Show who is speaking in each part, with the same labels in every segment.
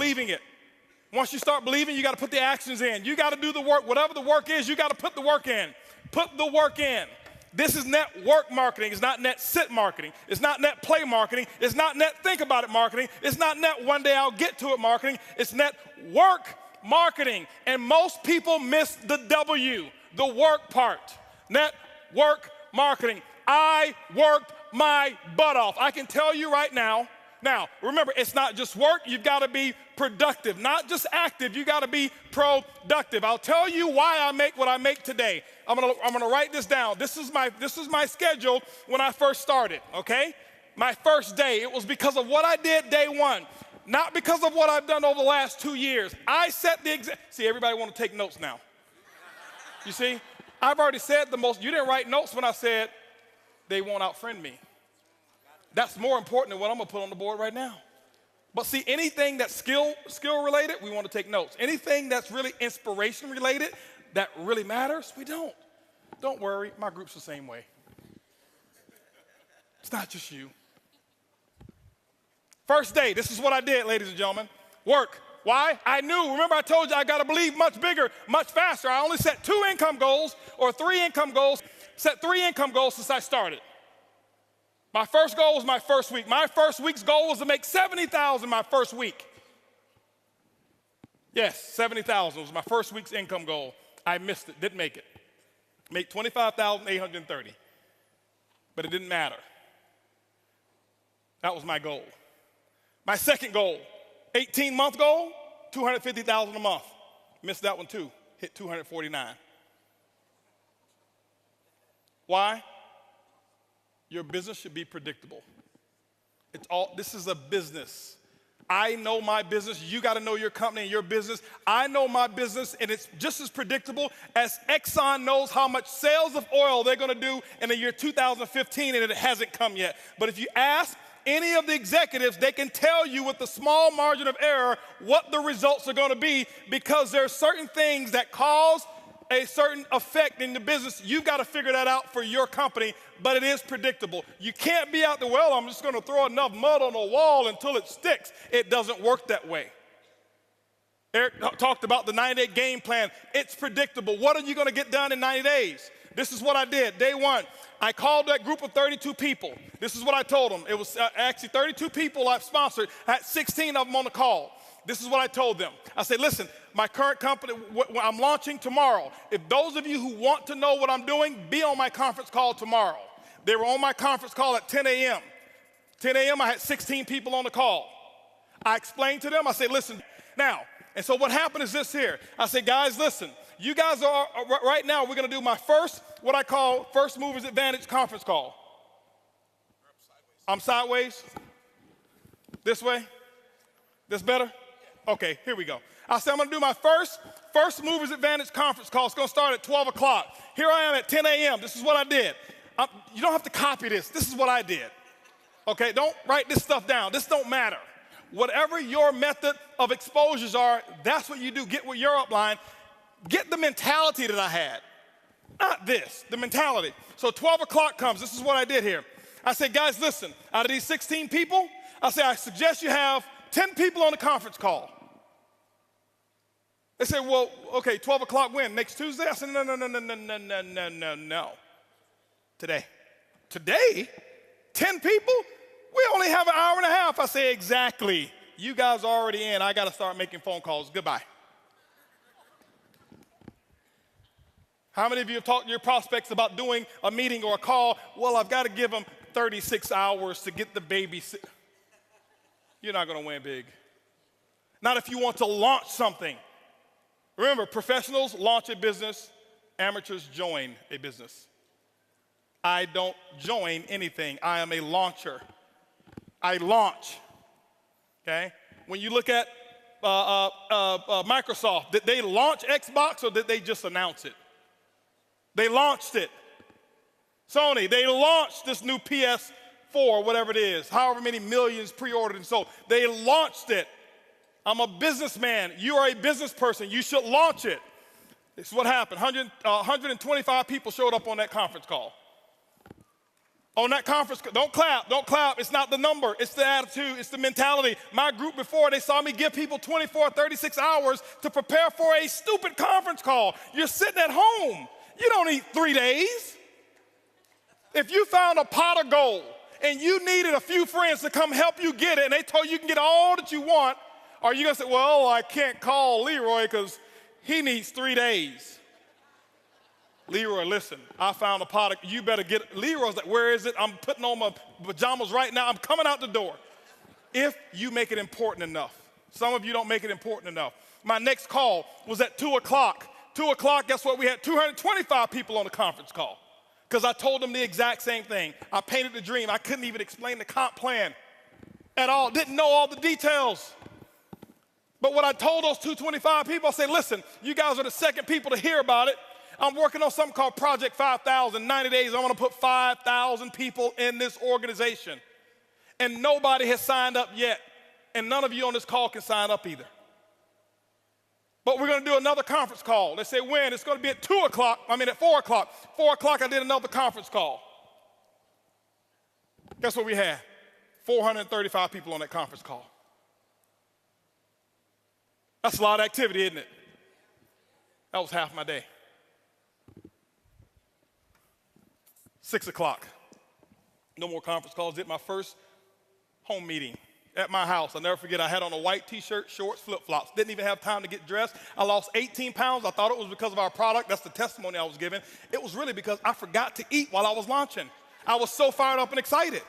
Speaker 1: believing it. Once you start believing, you got to put the actions in. You got to do the work. Whatever the work is, you got to put the work in. Put the work in. This is network marketing. It's not net sit marketing. It's not net play marketing. It's not net think about it marketing. It's not net one day I'll get to it marketing. It's net work marketing. And most people miss the W, the work part. Network marketing. I worked my butt off. I can tell you right now. Now, remember, it's not just work. You've got to be productive, not just active. You got to be productive. I'll tell you why I make what I make today. I'm gonna write this down. This is my schedule when I first started, okay? My first day, it was because of what I did day one, not because of what I've done over the last 2 years. I set the example. See, everybody want to take notes now. You see, I've already said the most. You didn't write notes when I said they won't outfriend me. That's more important than what I'm gonna put on the board right now. But see, anything that's skill related, we want to take notes. Anything that's really inspiration related, that really matters, we don't. Don't worry, my group's the same way. It's not just you. First day, this is what I did, ladies and gentlemen. Work. Why? I knew. Remember, I told you I got to believe much bigger, much faster. I only set 2 income goals or 3 income goals. Set 3 income goals since I started. My first goal was my first week. My first week's goal was to make $70,000 my first week. Yes, $70,000 was my first week's income goal. I missed it, didn't make it. Make $25,830, but it didn't matter. That was my goal. My second goal, 18-month goal, $250,000 a month. Missed that one too, hit $249. Why? Your business should be predictable. This is a business. I know my business. You got to know your company and your business. I know my business, and it's just as predictable as Exxon knows how much sales of oil they're going to do in the year 2015, and it hasn't come yet. But if you ask any of the executives, they can tell you with a small margin of error what the results are going to be, because there are certain things that cause a certain effect in the business. You've got to figure that out for your company, but it is predictable. You can't be out there, well, I'm just going to throw enough mud on the wall until it sticks. It doesn't work that way. Eric talked about the 90-day game plan. It's predictable. What are you going to get done in 90 days? This is what I did. Day one, I called that group of 32 people. This is what I told them. It was actually 32 people I've sponsored. I had 16 of them on the call. This is what I told them. I said, listen, my current company, I'm launching tomorrow. If those of you who want to know what I'm doing, be on my conference call tomorrow. They were on my conference call at 10 a.m. 10 a.m., I had 16 people on the call. I explained to them, I said, listen, now, and so what happened is this here. I said, guys, listen, you guys are, right now, we're going to do my first, what I call First Movers Advantage conference call. I'm sideways? This way? This better? Okay, here we go. I said I'm going to do my first Movers Advantage conference call. It's going to start at 12 o'clock. Here I am at 10 a.m. This is what I did. You don't have to copy this. This is what I did. Okay, don't write this stuff down. This don't matter. Whatever your method of exposures are, that's what you do. Get with your upline. Get the mentality that I had. Not this, the mentality. So 12 o'clock comes. This is what I did here. I said, guys, listen, out of these 16 people, I said, I suggest you have 10 people on the conference call. They said, well, okay, 12 o'clock when? Next Tuesday? I said, no. Today. Today? 10 people? We only have an hour and a half. I say, exactly. You guys are already in. I got to start making phone calls. Goodbye. How many of you have talked to your prospects about doing a meeting or a call? Well, I've got to give them 36 hours to get the baby. You're not going to win big. Not if you want to launch something. Remember, professionals launch a business, amateurs join a business. I don't join anything. I am a launcher. I launch, okay? When you look at Microsoft, did they launch Xbox or did they just announce it? They launched it. Sony, they launched this new PS4, whatever it is, however many millions pre-ordered and sold. They launched it. I'm a businessman. You are a business person. You should launch it. This is what happened. 125 people showed up on that conference call. On that conference, don't clap, don't clap. It's not the number, it's the attitude, it's the mentality. My group before, they saw me give people 24, 36 hours to prepare for a stupid conference call. You're sitting at home. You don't need 3 days. If you found a pot of gold and you needed a few friends to come help you get it and they told you can get all that you want, are you gonna say, well, I can't call Leroy because he needs 3 days? Leroy, listen, I found a pot of, you better get, Leroy's like, where is it? I'm putting on my pajamas right now. I'm coming out the door. If you make it important enough. Some of you don't make it important enough. My next call was at 2 o'clock. 2 o'clock, guess what? We had 225 people on the conference call because I told them the exact same thing. I painted the dream. I couldn't even explain the comp plan at all. Didn't know all the details. But what I told those 225 people, I said, listen, you guys are the second people to hear about it. I'm working on something called Project 5,000. 90 days, I want to put 5,000 people in this organization. And nobody has signed up yet. And none of you on this call can sign up either. But we're going to do another conference call. They say when? It's going to be at 4 o'clock. 4 o'clock, I did another conference call. Guess what we had? 435 people on that conference call. That's a lot of activity, isn't it? That was half my day. 6 o'clock, no more conference calls. Did my first home meeting at my house. I'll never forget, I had on a white t-shirt, shorts, flip-flops. Didn't even have time to get dressed. I lost 18 pounds. I thought it was because of our product. That's the testimony I was giving. It was really because I forgot to eat while I was launching. I was so fired up and excited.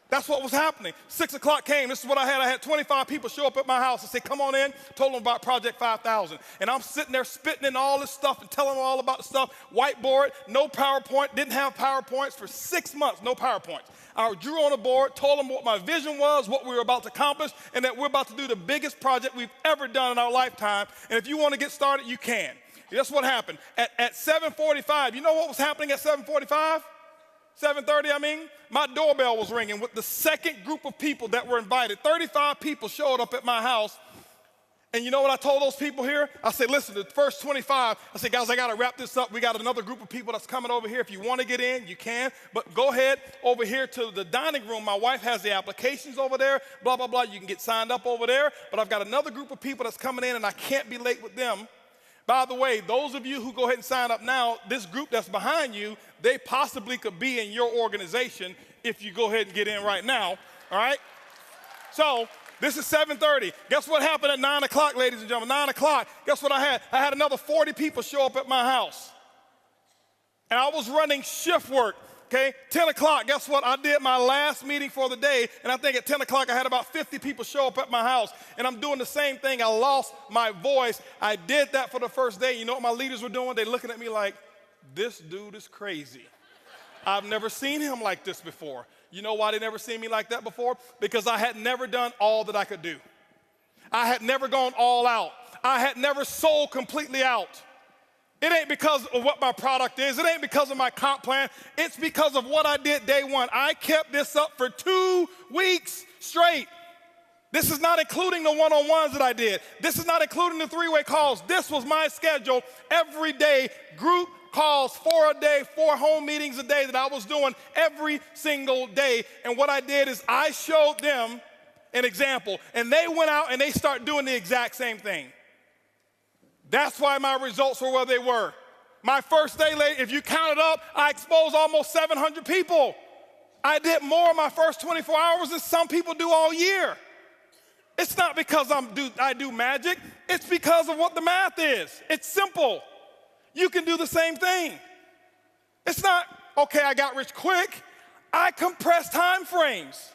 Speaker 1: That's what was happening. 6 o'clock came. This is what I had. I had 25 people show up at my house and say, come on in. Told them about Project 5,000. And I'm sitting there spitting in all this stuff and telling them all about the stuff. Whiteboard, no PowerPoint. Didn't have PowerPoints for 6 months, no PowerPoints. I drew on a board, told them what my vision was, what we were about to accomplish, and that we're about to do the biggest project we've ever done in our lifetime. And if you want to get started, you can. That's what happened. At 7:45, you know what was happening at 7:45? 7:30, my doorbell was ringing with the second group of people that were invited. 35 people showed up at my house. And you know what I told those people here? I said, listen, the first 25, I said, guys, I got to wrap this up. We got another group of people that's coming over here. If you want to get in, you can. But go ahead over here to the dining room. My wife has the applications over there, blah, blah, blah. You can get signed up over there. But I've got another group of people that's coming in, and I can't be late with them. By the way, those of you who go ahead and sign up now, this group that's behind you, they possibly could be in your organization if you go ahead and get in right now, all right? So this is 7:30. Guess what happened at 9 o'clock, ladies and gentlemen? 9 o'clock, guess what I had? I had another 40 people show up at my house. And I was running shift work, okay? 10 o'clock, guess what? I did my last meeting for the day, and I think at 10 o'clock I had about 50 people show up at my house. And I'm doing the same thing. I lost my voice. I did that for the first day. You know what my leaders were doing? They're looking at me like, this dude is crazy. I've never seen him like this before. You know why they never seen me like that before? Because I had never done all that I could do. I had never gone all out. I had never sold completely out. It ain't because of what my product is. It ain't because of my comp plan. It's because of what I did day one. I kept this up for 2 weeks straight. This is not including the one-on-ones that I did. This is not including the 3-way calls. This was my schedule every day, group calls, 4 a day, 4 home meetings a day that I was doing every single day. And what I did is I showed them an example, and they went out and they started doing the exact same thing. That's why my results were where they were. My first day, if you count it up, I exposed almost 700 people. I did more in my first 24 hours than some people do all year. It's not because I do magic. It's because of what the math is. It's simple. You can do the same thing. It's not, okay, I got rich quick. I compress time frames.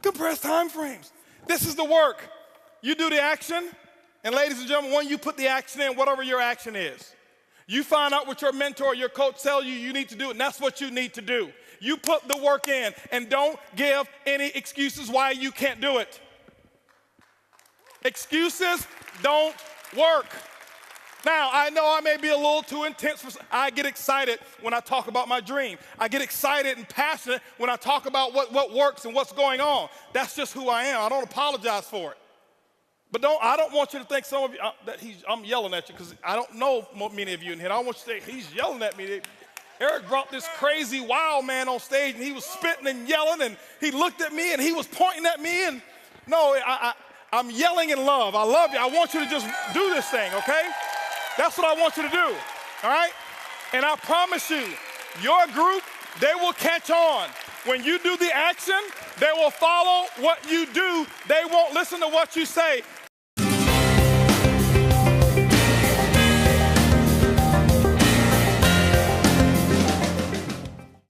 Speaker 1: Compress time frames. This is the work. You do the action, and ladies and gentlemen, when you put the action in, whatever your action is, you find out what your mentor or your coach tells you need to do, and that's what you need to do. You put the work in, and don't give any excuses why you can't do it. Excuses don't work. Now, I know I may be a little too intense. I get excited when I talk about my dream. I get excited and passionate when I talk about what works and what's going on. That's just who I am. I don't apologize for it. But I don't want you to think some of you, I'm yelling at you because I don't know many of you in here. I don't want you to say, he's yelling at me. Eric brought this crazy wild man on stage, and he was spitting and yelling, and he looked at me, and he was pointing at me, and no, I'm yelling in love. I love you. I want you to just do this thing, okay? That's what I want you to do, all right? And I promise you, your group, they will catch on. When you do the action, they will follow what you do. They won't listen to what you say.